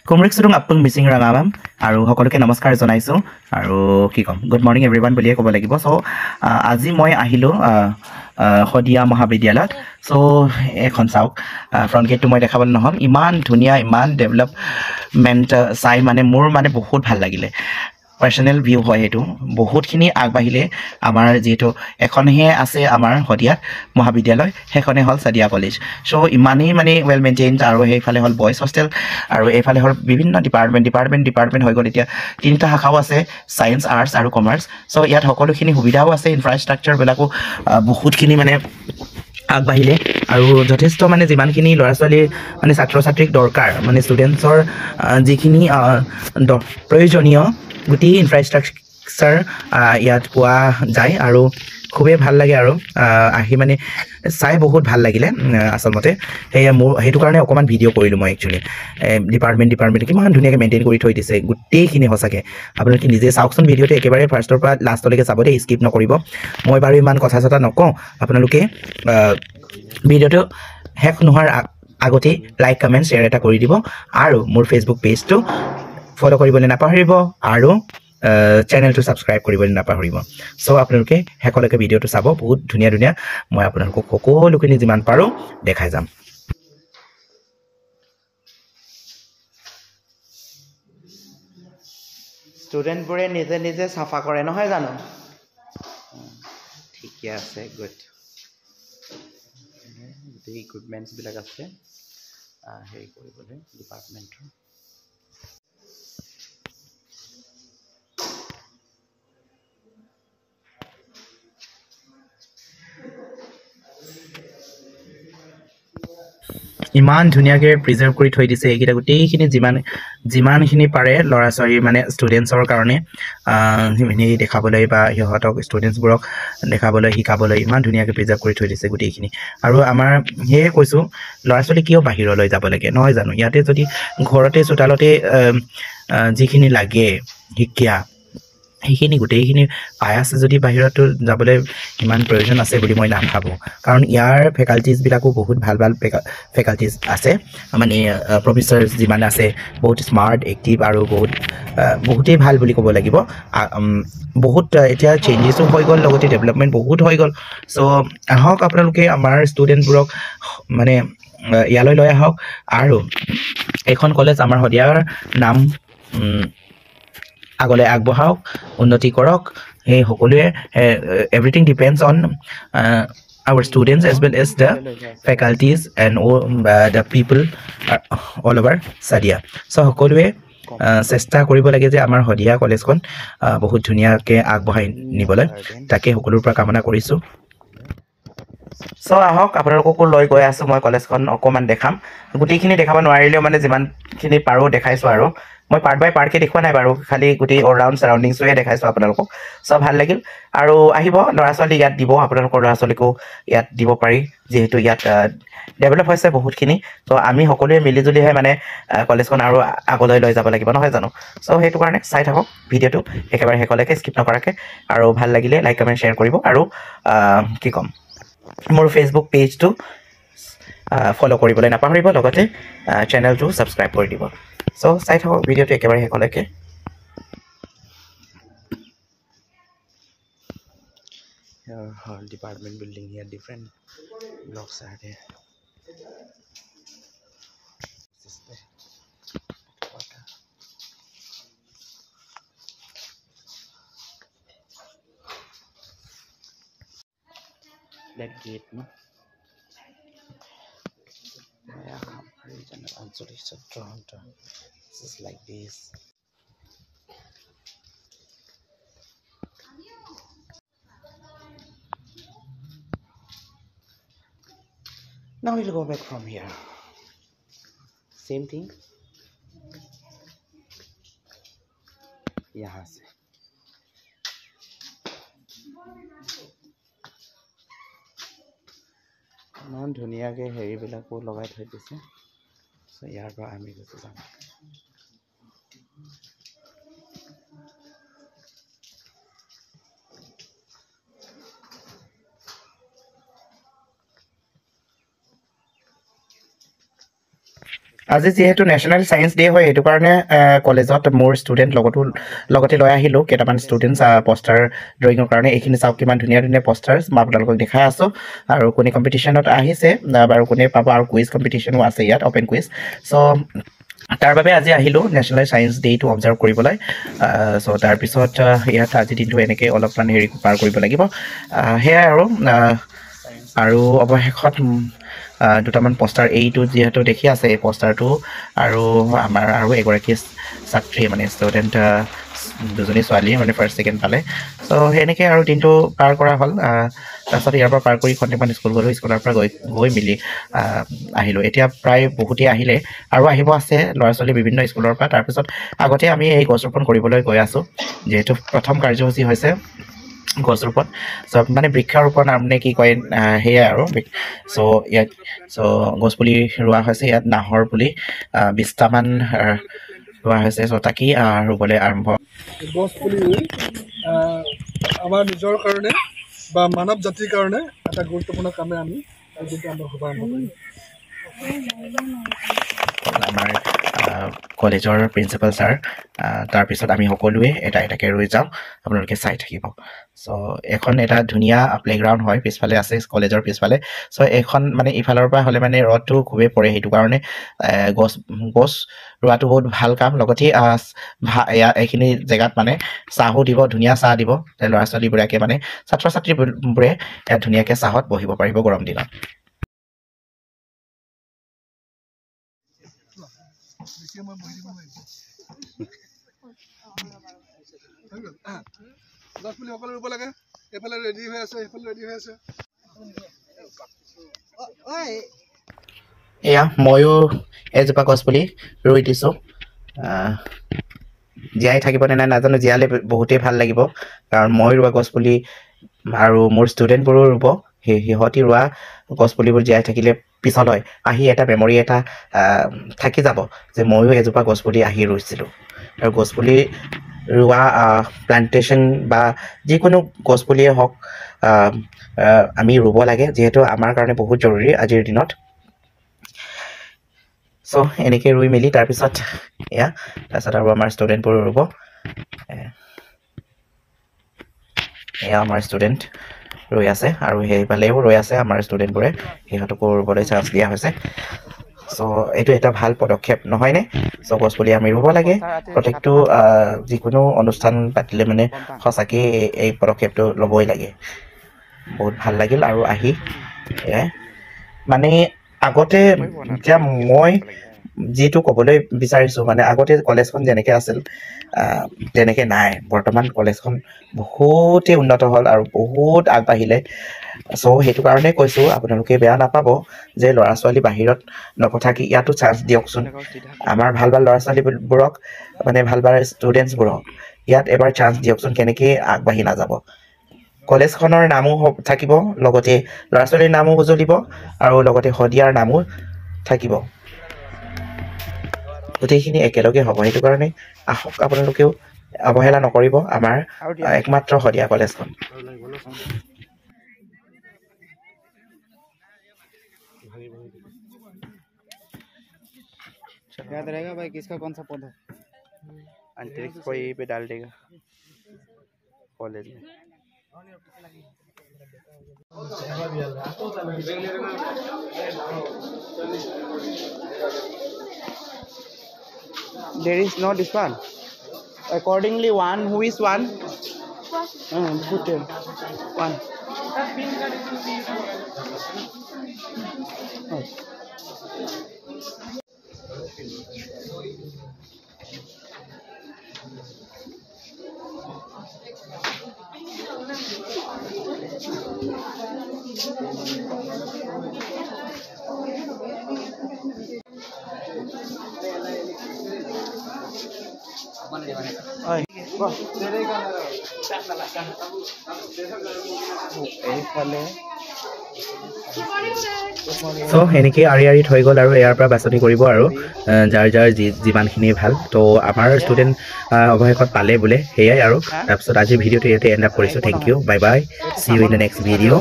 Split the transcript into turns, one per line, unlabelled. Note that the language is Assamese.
কুমৰিক সুদং আপং মিচিং ৰাঙামাম আৰু সকলোকে নমস্কাৰ জনাইছোঁ আৰু কি ক'ম গুড মৰ্ণিং এভৰিৱান বুলিয়ে ক'ব লাগিব চ' আজি মই আহিলোঁ শদিয়া মহাবিদ্যালয়ত চ' এখন চাওক ফ্ৰণ্ট গেটটো মই দেখাবলৈ নহ'ল ইমান ধুনীয়া ইমান ডেভেলপমেণ্ট চাই মানে মোৰ মানে বহুত ভাল লাগিলে পাৰ্চনেল ভিউ হয় এইটো বহুতখিনি আগবাঢ়িলে আমাৰ যিহেতু এখনহে আছে আমাৰ শদিয়াত মহাবিদ্যালয় সেইখনে হ'ল চাদিয়া কলেজ চ' ইমানেই মানে ৱেল মেইনটেইন আৰু সেইফালে হ'ল বইজ হোষ্টেল আৰু এইফালে হ'ল বিভিন্ন ডিপাৰ্টমেণ্ট হৈ গ'ল এতিয়া তিনিটা শাখাও আছে ছায়েন্স আৰ্টছ আৰু কমাৰ্চ চ' ইয়াত সকলোখিনি সুবিধাও আছে ইনফ্ৰাষ্ট্ৰাকচাৰবিলাকো বহুতখিনি মানে আগবাঢ়িলে আৰু যথেষ্ট মানে যিমানখিনি ল'ৰা ছোৱালীৰ মানে ছাত্ৰ ছাত্ৰীক দৰকাৰ মানে ষ্টুডেণ্টছৰ যিখিনি প্ৰয়োজনীয় গোটেই ইনফ্ৰাষ্ট্ৰাকচাৰ ইয়াত পোৱা যায় আৰু খুবেই ভাল লাগে আৰু আহি মানে চাই বহুত ভাল লাগিলে আচলতে সেয়ে মোৰ সেইটো কাৰণে অকণমান ভিডিঅ' কৰিলোঁ মই একচুৱেলি ডিপাৰ্টমেণ্ট কিমান ধুনীয়াকৈ মেইনটেইন কৰি থৈ দিছে গোটেইখিনি সঁচাকৈ আপোনালোকে নিজে চাওকচোন ভিডিঅ'টো একেবাৰে ফাৰ্ষ্টৰ পৰা লাষ্টলৈকে চাব দেই স্কিপ নকৰিব মই বাৰু ইমান কথা চথা নকওঁ আপোনালোকে ভিডিঅ'টো শেষ নোহোৱাৰ আগতেই লাইক কমেণ্ট শ্বেয়াৰ এটা কৰি দিব আৰু মোৰ ফেচবুক পেজটো ফ'ল' কৰিবলৈ নাপাহৰিব আৰু চেনেলটো ছাবস্ক্ৰাইব কৰিবলৈ নাপাহৰিব চ' আপোনালোকে শেষলৈকে ভিডিঅ'টো চাব বহুত ধুনীয়া মই আপোনালোকক সকলোখিনি যিমান পাৰোঁ দেখাই যাম ষ্টুডেণ্টবোৰে নিজে নিজে চাফা কৰে নহয় জানো ঠিকে আছে গুড গোটেই ইকুইপমেণ্টছবিলাক আছে হেৰি কৰিবলৈ ডিপাৰ্টমেণ্টৰ ইমান ধুনীয়াকৈ প্ৰিজাৰ্ভ কৰি থৈ দিছে এইকেইটা গোটেইখিনি যিমানখিনি পাৰে ল'ৰা ছোৱালী মানে ষ্টুডেণ্টছৰ কাৰণে সেইখিনি দেখাবলৈ বা সিহঁতক ষ্টুডেণ্টছবোৰক দেখাবলৈ শিকাবলৈ ইমান ধুনীয়াকৈ প্ৰিজাৰ্ভ কৰি থৈ দিছে গোটেইখিনি আৰু আমাৰ সেয়ে কৈছোঁ ল'ৰা ছোৱালী কিয় বাহিৰলৈ যাব লাগে নহয় জানো ইয়াতে যদি ঘৰতে চোতালতে যিখিনি লাগে শিক্ষা সেইখিনি গোটেইখিনি পাই আছে যদি বাহিৰতো যাবলৈ ইমান প্ৰয়োজন আছে বুলি মই নাভাবোঁ কাৰণ ইয়াৰ ফেকাল্টিজবিলাকো বহুত ভাল ফেকাল্টিজ আছে মানে প্ৰফেচাৰ যিমান আছে বহুত স্মাৰ্ট এক্টিভ আৰু বহুতেই ভাল বুলি ক'ব লাগিব বহুত এতিয়া চেঞ্জেছো হৈ গ'ল লগতে ডেভেলপমেণ্ট বহুত হৈ গ'ল চ' আহক আপোনালোকে আমাৰ ষ্টুডেণ্টবোৰক মানে ইয়ালৈ লৈ আহক আৰু এইখন কলেজ আমাৰ শদিয়াৰ নাম আগলৈ আগবঢ়াওক উন্নতি কৰক সেই সকলোৱে everything depends on our students as well as the faculties and the people all over Sadia so সকলোৱে চেষ্টা কৰিব লাগে যে আমাৰ শদিয়া কলেজখন বহুত ধুনীয়াকৈ আগবঢ়াই নিবলৈ তাকে সকলোৰ পৰা কামনা কৰিছোঁ চ' আহক আপোনালোককো লৈ গৈ আছোঁ মই কলেজখন অকণমান দেখাম গোটেইখিনি দেখাব নোৱাৰিলেও মানে যিমানখিনি পাৰোঁ দেখাইছোঁ আৰু মই পাৰ্ট বাই পাৰ্টকৈ দেখুওৱা নাই বাৰু খালি গোটেই অলৰাউণ্ড ছাৰাউণ্ডিংছোহে দেখাইছোঁ আপোনালোকক চব ভাল লাগিল আৰু আহিব ল'ৰা ছোৱালী ইয়াত দিব আপোনালোকৰ ল'ৰা ছোৱালীকো ইয়াত দিব পাৰি যিহেতু ইয়াত ডেভেলপ হৈছে বহুতখিনি ত' আমি সকলোৱে মিলিজুলিহে মানে কলেজখন আৰু আগলৈ লৈ যাব লাগিব নহয় জানো চ' সেইটো কাৰণে চাই থাকক ভিডিঅ'টো একেবাৰে শেষলৈকে স্কিপ নকৰাকৈ আৰু ভাল লাগিলে লাইক কমেণ্ট শ্বেয়াৰ কৰিব আৰু কি ক'ম মোৰ ফেচবুক পেজটো ফ'ল' কৰিবলৈ নাপাহৰিব লগতে চেনেলটো ছাবস্ক্ৰাইব কৰি দিব চ' চাই থাকক ভিডিঅ'টো একেবাৰে শেষলৈকে department building here different blocks are there this is the headquarter that gate no regional Anchorage Toronto this is like this now we'll go back from here same thing यहाँ से ইমান ধুনীয়াকৈ হেৰিবিলাকো লগাই থৈ দিছে চ' ইয়াৰ পৰা আমি গুচি যাম আজি যেহেতু ন্যাশনাল সায়েন্স ডে হয় সেইটো কাৰণে কলেজত মোৰ ষ্টুডেণ্ট লগতে লৈ আহিলোঁ কেইটামান ষ্টুডেণ্টছ পোষ্টাৰ ড্ৰয়িঙৰ কাৰণে এইখিনি চাওক কিমান ধুনীয়া ধুনীয়া পোষ্টাৰ্ছ মই আপোনালোকক দেখাই আছোঁ আৰু কোনে কম্পিটিশ্যনত আহিছে বাৰু কোনে পাব আৰু কুইজ কম্পিটিশ্যনো আছে ইয়াত অ'পেন কুইজ চ' তাৰ বাবে আজি আহিলোঁ নেশ্যনেল ছায়েন্স ডে'টো অবজাৰ্ভ কৰিবলৈ চ' তাৰপিছত ইয়াত আজি দিনটো এনেকৈ অলপমান হেৰি পাৰ কৰিব লাগিব সেয়াই আৰু অৱশেষত দুটামান পোষ্টাৰ এইটো যিহেতু দেখি আছে এই পোষ্টাৰটো আৰু আমাৰ আৰু এগৰাকী ছাত্ৰী মানে ষ্টুডেণ্ট দুজনী ছোৱালী মানে ফাৰ্ষ্ট ছেকেণ্ড পালে চ' সেনেকৈ আৰু দিনটো পাৰ কৰা হ'ল তাৰপিছত ইয়াৰ পৰা পাৰ কৰি খন্তেকমান স্কুল গ'লোঁ স্কুলৰ পৰা গৈ মেলি আহিলোঁ এতিয়া প্ৰায় বহুতেই আহিলে আৰু আহিব আছে ল'ৰা ছোৱালী বিভিন্ন স্কুলৰ পৰা তাৰপিছত আগতে আমি এই গছ ৰোপণ কৰিবলৈ গৈ আছোঁ যিহেতু প্ৰথম কাৰ্যসূচী হৈছে গছ ৰোপণ চ' মানে বৃক্ষৰোপণ আপুনি কি কয় সেয়াই আৰু চ' গছপুলি ৰোৱা হৈছে ইয়াত নাহৰ পুলি 20টামান ৰোৱা হৈছে চ' তাকেই ৰুবলৈ আৰম্ভ
গছপুলি আমাৰ নিজৰ কাৰণে বা মানৱ জাতিৰ কাৰণে এটা গুৰুত্বপূৰ্ণ কামে আমি শুভাৰম্ভ কৰিম
আমাৰ কলেজৰ প্ৰিন্সিপাল ছাৰ তাৰপিছত আমি সকলোৱে এটা এটাকৈ ৰৈ যাওঁ আপোনালোকে চাই থাকিব চ' এখন এটা ধুনীয়া প্লে'গ্ৰাউণ্ড হয় পিছফালে আছে কলেজৰ পিছফালে চ' এইখন মানে ইফালৰ পৰা হ'লে মানে ৰ'দটো খুবেই পৰে সেইটো কাৰণে গছ ৰোৱাটো বহুত ভাল কাম লগতে এইখিনি জেগাত মানে চাহো দিব ধুনীয়া চাহ দিব ল'ৰা ছোৱালীবোৰে মানে ছাত্ৰ ছাত্ৰীবোৰে ইয়াত ধুনীয়াকৈ চাহত বহিব পাৰিব গৰম দিনত
গছপুলি সকলো ৰুব লাগে এইফালে ৰেডি হৈ আছে এইফালে ৰেডি হৈ আছে
এয়া ময়ো এজোপা গছপুলি ৰুই দিছোঁ জীয়াই থাকিবনে নাই নাজানো জীয়ালে বহুতেই ভাল লাগিব কাৰণ মই ৰোৱা গছপুলি আৰু মোৰ ষ্টুডেণ্টবোৰো ৰুব সিহঁতি ৰোৱা গছপুলিবোৰ জীয়াই থাকিলে পিছলৈ আহি এটা মেমৰি এটা থাকি যাব যে ময়ো এজোপা গছপুলি আহি ৰুইছিলোঁ আৰু গছপুলি ৰোৱা প্লান্টেশ্যন বা যিকোনো গছপুলিয়ে হওক আমি ৰুব লাগে যিহেতু আমাৰ কাৰণে বহুত জৰুৰী আজিৰ দিনত চ' এনেকৈ ৰুই মেলি তাৰপিছত আৰু আমাৰ ষ্টুডেণ্টবোৰো ৰুব এয়া আমাৰ ষ্টুডেণ্ট ৰৈ আছে আৰু সেইফালেও ৰৈ আছে আমাৰ ষ্টুডেণ্টবোৰে সিহঁতকো ৰুবলৈ চান্স দিয়া হৈছে চ' এইটো এটা ভাল পদক্ষেপ নহয়নে চ' গছপুলি আমি ৰুব লাগে প্ৰত্যেকটো যিকোনো অনুষ্ঠান পাতিলে মানে সঁচাকৈ এই পদক্ষেপটো ল'বই লাগে বহুত ভাল লাগিল আৰু আহি মানে আগতে এতিয়া মই যিটো ক'বলৈ বিচাৰিছোঁ মানে আগতে কলেজখন যেনেকৈ আছিল তেনেকৈ নাই বৰ্তমান কলেজখন বহুতেই উন্নত হ'ল আৰু বহুত আগবাঢ়িলে চ' সেইটো কাৰণে কৈছোঁ আপোনালোকে বেয়া নাপাব যে ল'ৰা ছোৱালী বাহিৰত নপঠাকি ইয়াতো চান্স দিয়কচোন আমাৰ ভাল ভাল ল'ৰা ছোৱালীবোৰক মানে ভাল ভাল ষ্টুডেণ্টছবোৰক ইয়াত এবাৰ চান্স দিয়কচোন কেনেকৈ আগবাঢ়ি নাযাব কলেজখনৰ নামো থাকিব লগতে ল'ৰা ছোৱালীৰ নামো উজ্বলিব আৰু লগতে শদিয়াৰ নামো থাকিব গোটেইখিনি একেলগে হ'ব সেইটো কাৰণে আহক আপোনালোকেও অৱহেলা নকৰিব আমাৰ একমাত্ৰ শদিয়া কলেজখন
याद रहेगा भाई किसका कौन सा पौधा
अंतरिक्ष कोई पे डाल देगा कॉलेज में
there is no this one accordingly one who is one put one
চ' এনেকৈ আৰি থৈ গ'ল আৰু ইয়াৰ পৰা বাছনি কৰিব আৰু যাৰ যিমানখিনি ভাল তো আমাৰ ষ্টুডেণ্ট অৱশেষত পালে বোলে সেয়াই আৰু তাৰপিছত আজিৰ ভিডিঅ'টো ইয়াতে এণ্ড আপ কৰিছোঁ thank you bye bye see you in the next video'